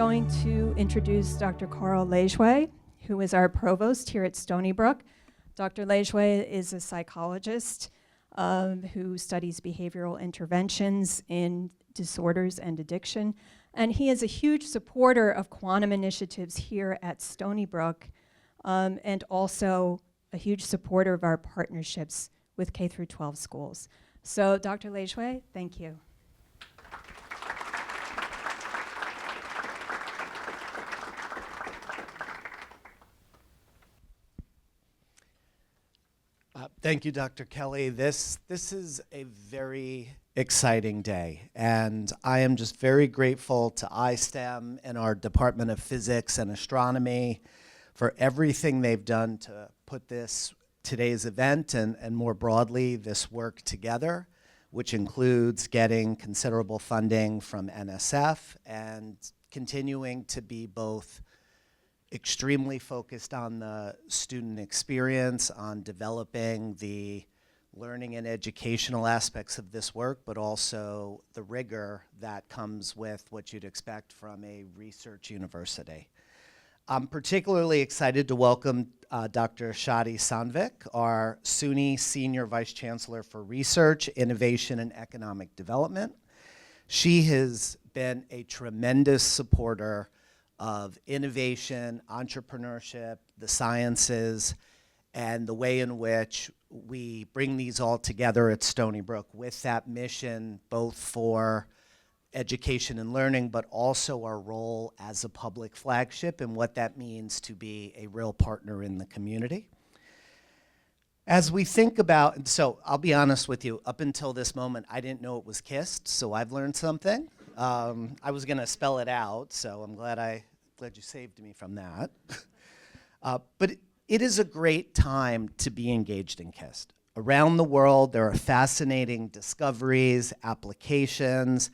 going to introduce Dr. Carl Lejeuz, who is our provost here at Stony Brook. Dr. Lejeuz is a psychologist who studies behavioral interventions in disorders and addiction. And he is a huge supporter of quantum initiatives here at Stony Brook, and also a huge supporter of our partnerships with K through 12 schools. So Dr. Lejeuz, thank you. Thank you, Dr. Kelly. This is a very exciting day, and I am just very grateful to iSTEM and our Department of Physics and Astronomy for everything they've done to put today's event and more broadly this work together, which includes getting considerable funding from NSF and continuing to be both extremely focused on the student experience, on developing the learning and educational aspects of this work, but also the rigor that comes with what you'd expect from a research university. I'm particularly excited to welcome Dr. Shadi Sandvik, our SUNY Senior Vice Chancellor for Research, Innovation, and Economic Development. She has been a tremendous supporter of innovation, entrepreneurship, the sciences, and the way in which we bring these all together at Stony Brook with that mission, both for education and learning, but also our role as a public flagship and what that means to be a real partner in the community. As we think about, and so I'll be honest with you, up until this moment, I didn't know it was QuEST, so I've learned something. I was gonna spell it out, so I'm glad you saved me from that. But it is a great time to be engaged in QuEST. Around the world, there are fascinating discoveries, applications,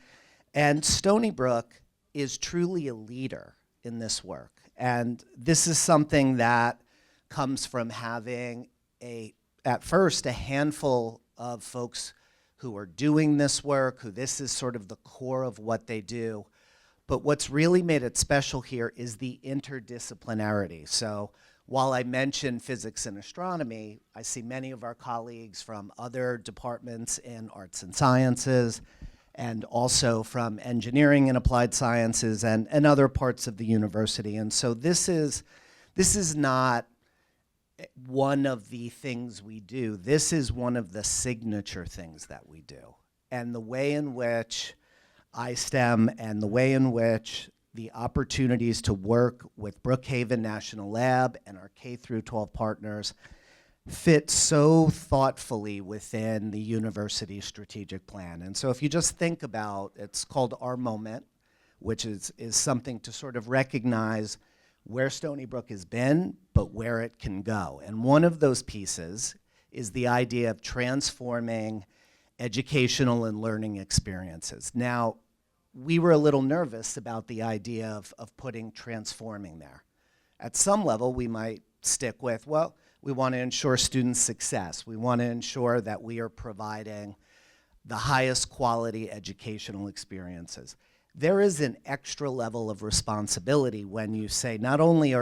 and Stony Brook is truly a leader in this work. And this is something that comes from having at first, a handful of folks who are doing this work, who this is sort of the core of what they do. But what's really made it special here is the interdisciplinarity. So while I mentioned physics and astronomy, I see many of our colleagues from other departments in arts and sciences, and also from engineering and applied sciences and other parts of the university. And so this is not one of the things we do. This is one of the signature things that we do. And the way in which iSTEM and the way in which the opportunities to work with Brookhaven National Lab and our K through 12 partners fit so thoughtfully within the university's strategic plan. And so if you just think about, it's called Our Moment, which is something to sort of recognize where Stony Brook has been, but where it can go. And one of those pieces is the idea of transforming educational and learning experiences. Now, we were a little nervous about the idea of putting transforming there. At some level, we might stick with, well, we want to ensure student success. We want to ensure that we are providing the highest quality educational experiences. There is an extra level of responsibility when you say not only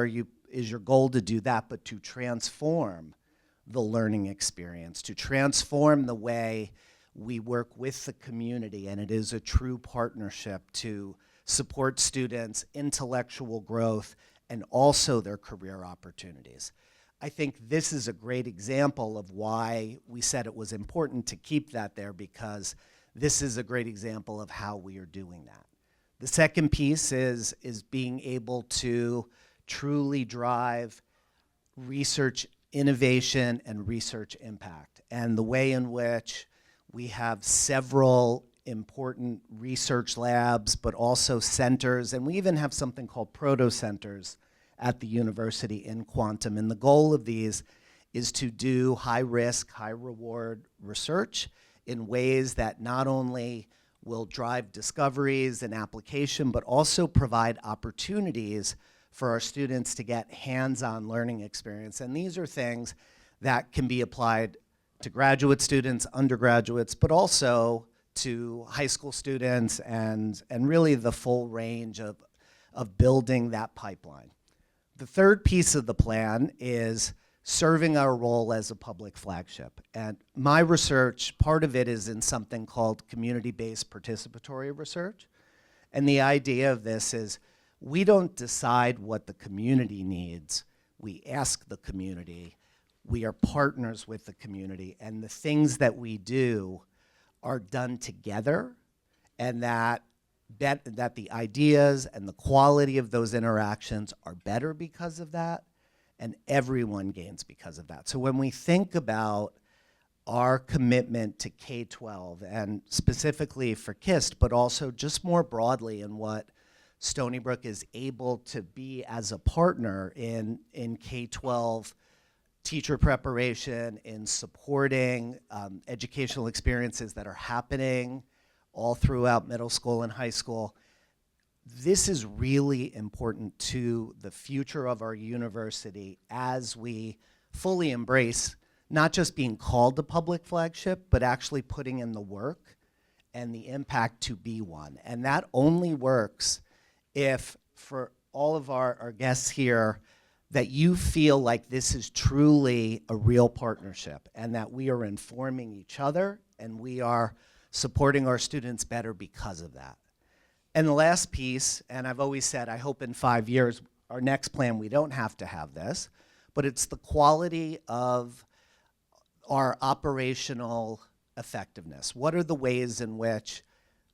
is your goal to do that, but to transform the learning experience, to transform the way we work with the community, and it is a true partnership to support students' intellectual growth and also their career opportunities. I think this is a great example of why we said it was important to keep that there, because this is a great example of how we are doing that. The second piece is being able to truly drive research innovation and research impact, and the way in which we have several important research labs, but also centers, and we even have something called proto-centers at the university in quantum. And the goal of these is to do high-risk, high-reward research in ways that not only will drive discoveries and application, but also provide opportunities for our students to get hands-on learning experience. And these are things that can be applied to graduate students, undergraduates, but also to high school students and really the full range of of building that pipeline. The third piece of the plan is serving our role as a public flagship. And my research, part of it is in something called community-based participatory research. And the idea of this is we don't decide what the community needs. We ask the community. We are partners with the community. And the things that we do are done together, and that the ideas and the quality of those interactions are better because of that, and everyone gains because of that. So when we think about our commitment to K-12, and specifically for QuEST, but also just more broadly in what Stony Brook is able to be as a partner in K-12 teacher preparation, in supporting educational experiences that are happening all throughout middle school and high school, this is really important to the future of our university as we fully embrace not just being called the public flagship, but actually putting in the work and the impact to be one. And that only works if, for all of our guests here, that you feel like this is truly a real partnership and that we are informing each other and we are supporting our students better because of that. And the last piece, and I've always said, I hope in 5 years, our next plan, we don't have to have this, but it's the quality of our operational effectiveness. What are the ways in which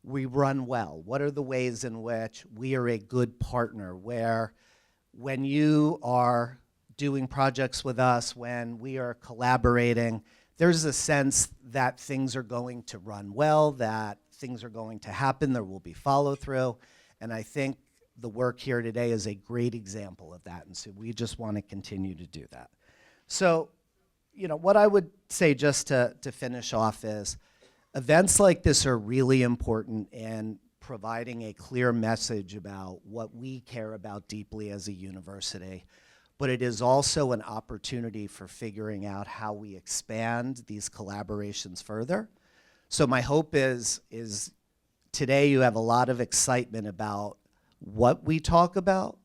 we run well? What are the ways in which we are a good partner, where when you are doing projects with us, when we are collaborating, there's a sense that things are going to run well, that things are going to happen, there will be follow through, and I think the work here today is a great example of that, and so we just want to continue to do that. So, you know, what I would say just to finish off is events like this are really important in providing a clear message about what we care about deeply as a university, but it is also an opportunity for figuring out how we expand these collaborations further. So my hope is today you have a lot of excitement about what we talk about,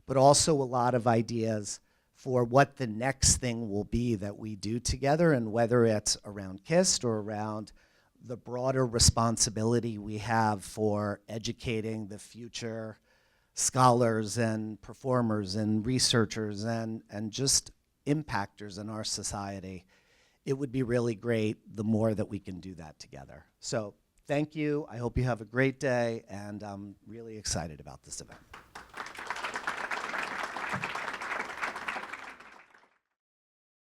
but also a lot of ideas for what the next thing will be that we do together, and whether it's around QuEST or around the broader responsibility we have for educating the future scholars and performers and researchers and just impactors in our society. It would be really great the more that we can do that together. So thank you. I hope you have a great day, and I'm really excited about this event.